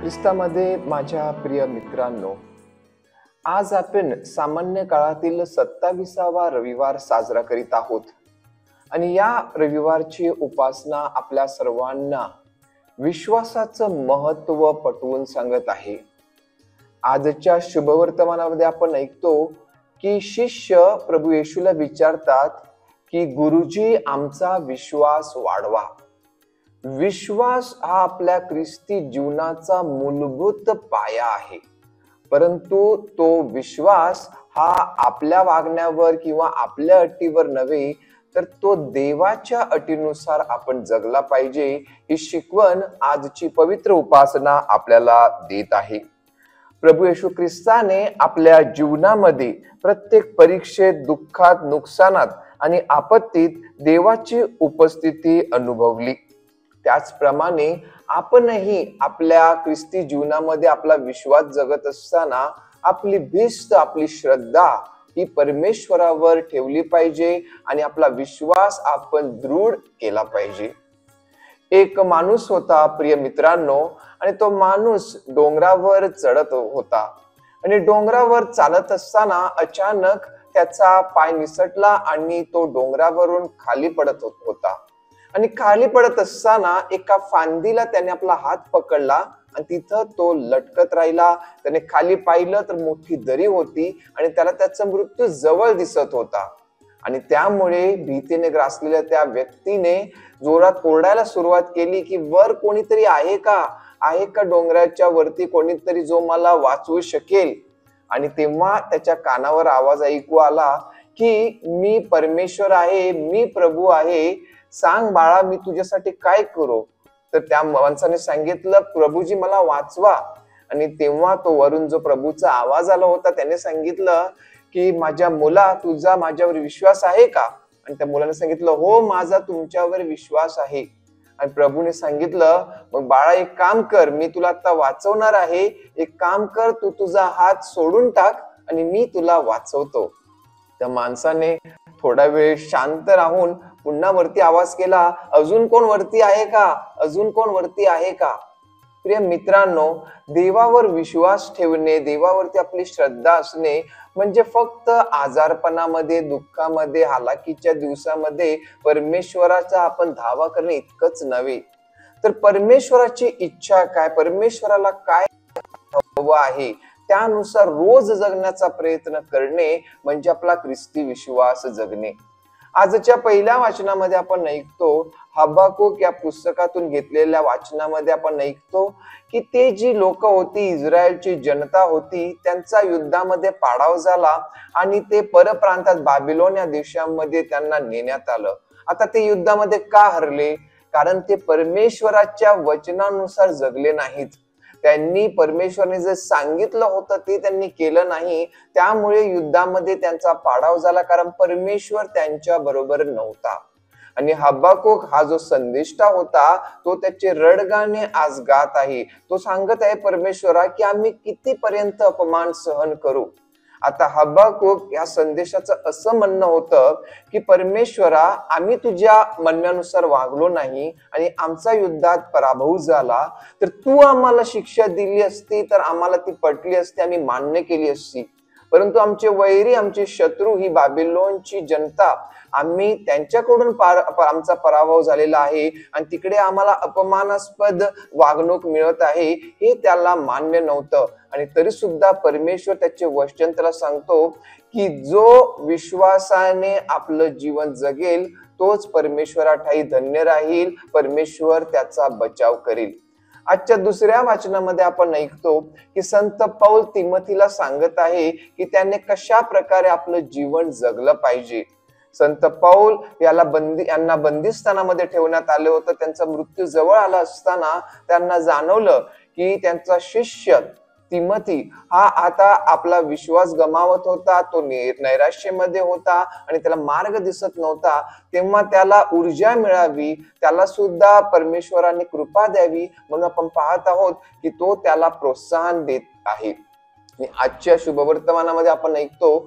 ख्रिस्तामध्ये माझ्या प्रिय मित्रांनो, आज आपण सामान्य काळातील 27वा रविवार साजरा करीत आहोत आणि या रविवारची उपासना आपल्या सर्वांना विश्वासाचं महत्त्व पटवून सांगत आहे। आजच्या शुभवर्तमानामध्ये आपण ऐकतो की शिष्य प्रभू येशूला विचारतात की गुरुजी, आमचा विश्वास वाढवा। विश्वास हा आपल्या ख्रिस्ती जीवनाचा मूलभूत पाया आहे, परंतु तो विश्वास हा आपल्या वागण्यावर किंवा आपल्या अटीवर नव्हे, तर तो देवाच्या अटीनुसार आपण जगला पाहिजे। ही शिकवण आजची पवित्र उपासना आपल्याला देत आहे। प्रभू येशू ख्रिस्ताने आपल्या जीवनामध्ये प्रत्येक परीक्षेत, दुःखात, नुकसानात आणि आपत्तीत देवाची उपस्थिती अनुभवली। त्याचप्रमाणे आपणही आपल्या ख्रिस्ती जीवनामध्ये आपला विश्वास जगत असताना आपली भिस्त, आपली श्रद्धा ही परमेश्वरावर ठेवली पाहिजे आणि आपला विश्वास आपण दृढ केला पाहिजे। एक माणूस होता प्रिय मित्रांनो, आणि तो माणूस डोंगरावर चढत होता आणि डोंगरावर चालत असताना अचानक त्याचा पाय निसटला आणि तो डोंगरावरून खाली पडत होता। आणि खाली पडत असताना एका फांदीला त्याने आपला हात पकडला आणि तिथं तो लटकत राहिला। त्याने खाली पाहिलं तर मोठी दरी होती आणि त्याला त्याचा मृत्यू जवळ दिसत होता। आणि त्यामुळे भीतीने ग्रासलेल्या त्या व्यक्तीने जोरात ओरडायला सुरुवात केली की वर कोणीतरी आहे का डोंगराच्या वरती कोणीतरी जो मला वाचवू शकेल। आणि तेव्हा त्याच्या कानावर आवाज ऐकू आला की मी परमेश्वर आहे, मी प्रभू आहे, सांग बाळा, मी तुझ्यासाठी काय करू। तर त्या माणसाने सांगितलं, प्रभूजी मला वाचवा। आणि तेव्हा तो वरून जो प्रभूचा आवाज आला होता त्याने सांगितलं की माझ्या मुला, तुझा माझ्यावर विश्वास आहे का। आणि त्या मुलाने सांगितलं, हो, माझा तुमच्यावर विश्वास आहे। आणि प्रभूने सांगितलं, मग बाळा एक काम कर, मी तुला आता वाचवणार आहे, एक काम कर, तू तुझा हात सोडून टाक आणि मी तुला वाचवतो। त्या माणसाने थोडा वेळ शांत राहून पुन्हा वरती आवाज केला, अजून कोण वरती आहे का, अजून कोण वरती आहे का। प्रिय मित्रांनो, देवावर विश्वास ठेवणे, देवावरती आपली श्रद्धा असणे म्हणजे फक्त आजारपणामध्ये, दुःखामध्ये, हालाकीच्या दिवसामध्ये परमेश्वराचा आपण धावा करणे इतकंच नव्हे, तर परमेश्वराची इच्छा काय, परमेश्वराला काय हवं आहे त्यानुसार रोज जगण्याचा प्रयत्न करणे म्हणजे आपला ख्रिस्ती विश्वास जगणे। आजच्या पहिल्या वाचनामध्ये आपण ऐकतो, हबाकुक या पुस्तकातून घेतलेल्या वाचनामध्ये आपण ऐकतो की ते जी लोक होती, इस्रायलची जनता होती, त्यांचा युद्धामध्ये पाडाव झाला आणि ते परप्रांतात बाबिलोन या देशामध्ये त्यांना नेण्यात आलं। आता ते युद्धामध्ये का हरले? कारण ते परमेश्वराच्या वचनानुसार जगले नाहीत। त्यांनी परमेश्वराने जे सांगितलं होतं ते त्यांनी केलं नाही, त्यामुळे युद्धामध्ये त्यांचा पाडाव झाला, कारण परमेश्वर त्यांच्या बरोबर नव्हता। आणि हबाकुक हा जो संदेष्टा होता तो त्याचे रडगाणे आज गात आहे। तो सांगत आहे परमेश्वरा की आम्ही कितीपर्यंत अपमान सहन करू। आता हबाकुक या संदेशाचं असं म्हणणं होतं की परमेश्वरा, आम्ही तुझ्या म्हणण्यानुसार वागलो नाही आणि आमचा युद्धात पराभव झाला, तर तू आम्हाला शिक्षा दिली असती तर आम्हाला ती पटली असती, आम्ही मान्य केली असती। परंतु आमचे वैरी, आमचे शत्रू ही बाबिलोनची जनता, आम्ही त्यांच्याकडून आमचा पराभव झालेला आहे आणि तिकडे आम्हाला अपमानास्पद वागणूक मिळत आहे, हे त्याला मान्य नव्हतं। आणि तरी सुद्धा परमेश्वर त्याचे वचन त्याला सांगतो की जो विश्वासाने आपलं जीवन जगेल तोच परमेश्वराठाई धन्य राहील, परमेश्वर त्याचा बचाव करेल। आजच्या दुसऱ्या वाचनामध्ये आपण ऐकतो की संत पौल तिमोथीला सांगत आहे की त्याने कशा प्रकारे आपलं जीवन जगलं पाहिजे। संत पौल यांना बंदिस्थानामध्ये ठेवण्यात आले होतं। त्यांचा मृत्यू जवळ आला असताना त्यांना जाणवलं की त्यांचा शिष्य तिमोथी हा आता आपला विश्वास गमावत होता, तो नैराश्यामध्ये होता आणि त्याला मार्ग दिसत नव्हता। तेव्हा त्याला ऊर्जा मिळावी, त्याला सुद्धा परमेश्वराने कृपा द्यावी म्हणून आपण पाहत आहोत की तो त्याला प्रोत्साहन देत आहे। आजच्या शुभवर्तमानामध्ये आपण ऐकतो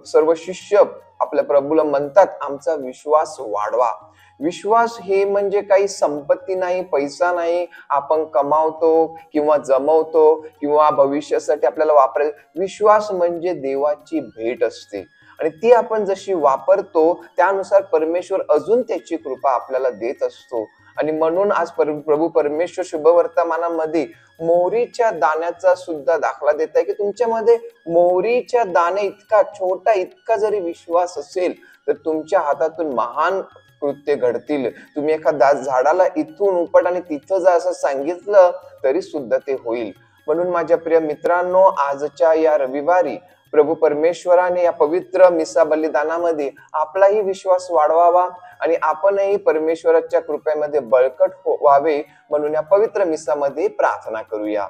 सर्व शिष्य आपल्या प्रभूला म्हणतात, आमचा विश्वास वाढवा. विश्वास हे म्हणजे काही संपत्ती नाही, पैसा नाही, आपण कमावतो किंवा जमवतो किंवा भविष्यासाठी आपल्याला वापरायचं. विश्वास म्हणजे देवाची भेट असते आणि ती आपण जशी वापरतो त्यानुसार परमेश्वर अजून त्याची कृपा आपल्याला देत असतो. आणि म्हणून आज प्रभू परमेश्वर शुभवर्तमानामध्ये मोहरीच्या दाण्याचा सुद्धा दाखला देत आहे की तुमच्यामध्ये मोहरीच्या दाणे इतका छोटा, इतका जरी विश्वास असेल तर तुमच्या हातातून महान कृत्य घडतील. तुम्ही एखाद्या झाडाला इथून उपट आणि तिथं जा असं सांगितलं तरी सुद्धा ते होईल. म्हणून माझ्या प्रिय मित्रांनो, आजच्या या रविवारी प्रभू परमेश्वराने या पवित्र मिसा बलिदानामध्ये आपलाही विश्वास वाढवावा आणि आपणही परमेश्वराच्या कृपेमध्ये बळकट व्हावे म्हणून या पवित्र मिसामध्ये प्रार्थना करूया.